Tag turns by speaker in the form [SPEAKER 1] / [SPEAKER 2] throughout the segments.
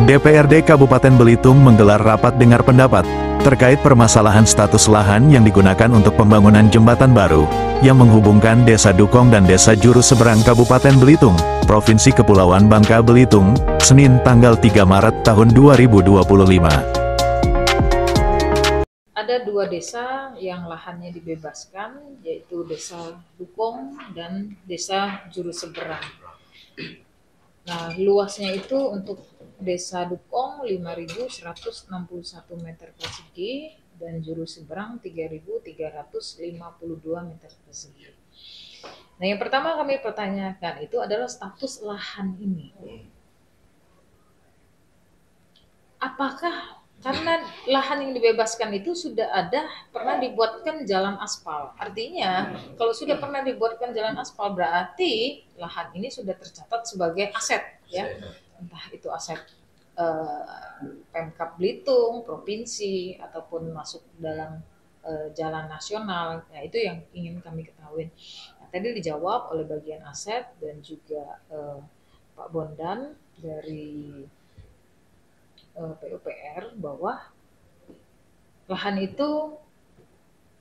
[SPEAKER 1] DPRD Kabupaten Belitung menggelar rapat dengar pendapat terkait permasalahan status lahan yang digunakan untuk pembangunan jembatan baru yang menghubungkan Desa Dukong dan Desa Juru Seberang Kabupaten Belitung, Provinsi Kepulauan Bangka Belitung, Senin tanggal 3 Maret tahun 2025.
[SPEAKER 2] Ada dua desa yang lahannya dibebaskan, yaitu Desa Dukong dan Desa Juru Seberang. Nah, luasnya itu untuk Desa Dukong 5.161 meter persegi dan Juru Seberang 3.352 meter persegi. Nah, yang pertama kami pertanyakan itu adalah status lahan ini. Apakah karena lahan yang dibebaskan itu sudah ada pernah dibuatkan jalan aspal. Artinya kalau sudah pernah dibuatkan jalan aspal berarti lahan ini sudah tercatat sebagai aset, ya. Entah itu aset Pemkab Belitung, provinsi, ataupun masuk dalam jalan nasional. Nah, itu yang ingin kami ketahui. Nah, tadi dijawab oleh bagian aset dan juga Pak Bondan dari PUPR bahwa lahan itu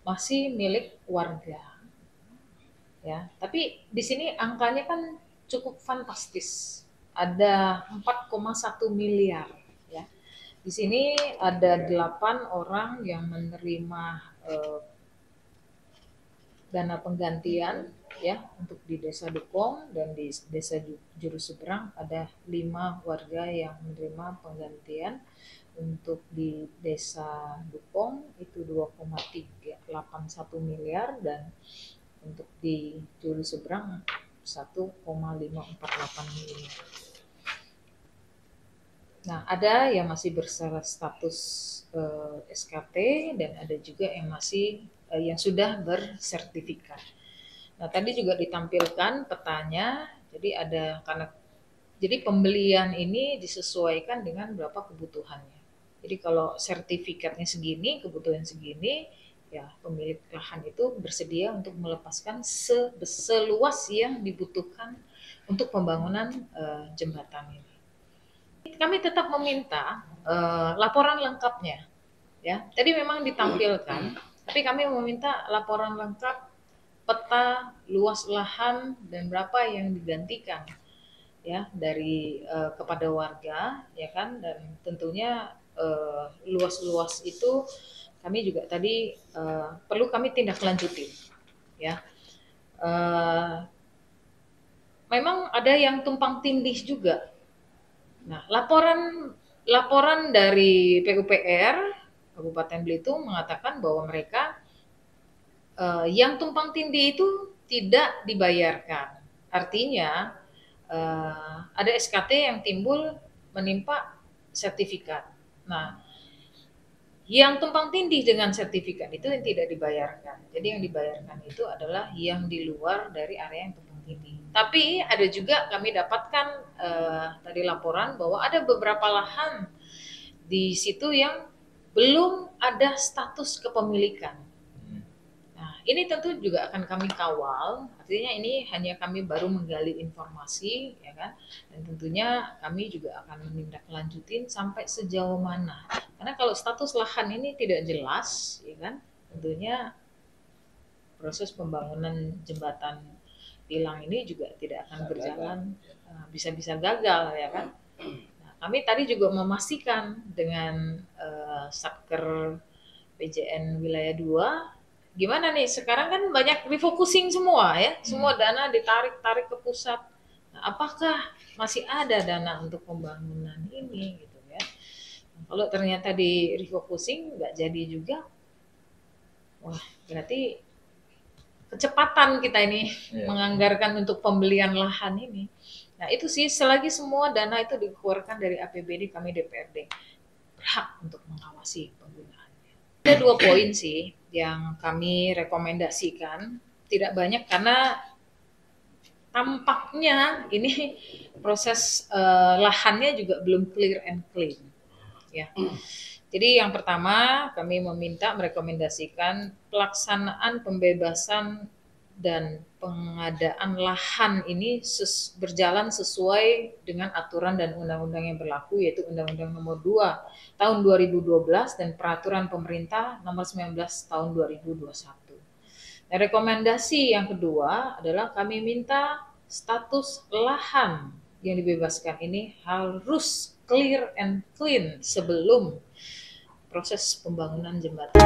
[SPEAKER 2] masih milik warga, ya. Tapi di sini angkanya kan cukup fantastis, ada 4,1 miliar, ya. Di sini ada 8 orang yang menerima dana penggantian, ya, untuk di Desa Dukong, dan di Desa Juru Seberang ada 5 warga yang menerima penggantian. Untuk di Desa Dukong itu 2,381 miliar dan untuk di Juru Seberang 1,548 miliar. Nah, ada yang masih berstatus SKT dan ada juga yang masih yang sudah bersertifikat. Nah, tadi juga ditampilkan petanya. Jadi pembelian ini disesuaikan dengan berapa kebutuhannya. Jadi kalau sertifikatnya segini, kebutuhan segini, ya pemilik lahan itu bersedia untuk melepaskan seluas yang dibutuhkan untuk pembangunan jembatan ini. Kami tetap meminta laporan lengkapnya, ya. Tadi memang ditampilkan, tapi kami meminta laporan lengkap peta luas lahan dan berapa yang digantikan, ya, dari kepada warga, ya kan, dan tentunya luas-luas itu kami juga tadi perlu kami tindak lanjuti, ya. Memang ada yang tumpang tindih juga. Nah, laporan dari PUPR Kabupaten Belitung mengatakan bahwa mereka yang tumpang tindih itu tidak dibayarkan. Artinya ada SKT yang timbul menimpa sertifikat. Nah, yang tumpang tindih dengan sertifikat itu yang tidak dibayarkan. Jadi yang dibayarkan itu adalah yang di luar dari area yang tumpang tindih. Tapi ada juga kami dapatkan tadi laporan bahwa ada beberapa lahan di situ yang belum ada status kepemilikan. Nah, ini tentu juga akan kami kawal. Artinya ini hanya kami baru menggali informasi, ya kan? Dan tentunya kami juga akan menindaklanjutin sampai sejauh mana. Karena kalau status lahan ini tidak jelas, ya kan? Tentunya proses pembangunan jembatan tilang ini juga tidak akan berjalan, bisa-bisa gagal, ya kan? Nah, kami tadi juga memastikan dengan Satker PJN Wilayah 2, gimana nih, sekarang kan banyak refocusing semua, ya, semua dana ditarik ke pusat. Nah, apakah masih ada dana untuk pembangunan ini, gitu, ya? Nah, kalau ternyata di refocusing nggak jadi juga, wah, berarti kecepatan kita ini menganggarkan untuk pembelian lahan ini. Nah, itu sih, selagi semua dana itu dikeluarkan dari APBD, kami DPRD berhak untuk mengawasi penggunaannya. Ada 2 poin sih yang kami rekomendasikan, tidak banyak karena tampaknya ini proses lahannya juga belum clear and clean, ya. Jadi yang pertama kami merekomendasikan pelaksanaan pembebasan dan pengadaan lahan ini berjalan sesuai dengan aturan dan undang-undang yang berlaku, yaitu Undang-Undang Nomor 2 Tahun 2012 dan Peraturan Pemerintah Nomor 19 Tahun 2021. Nah, rekomendasi yang kedua adalah kami minta status lahan yang dibebaskan ini harus clear and clean sebelum proses pembangunan jembatan.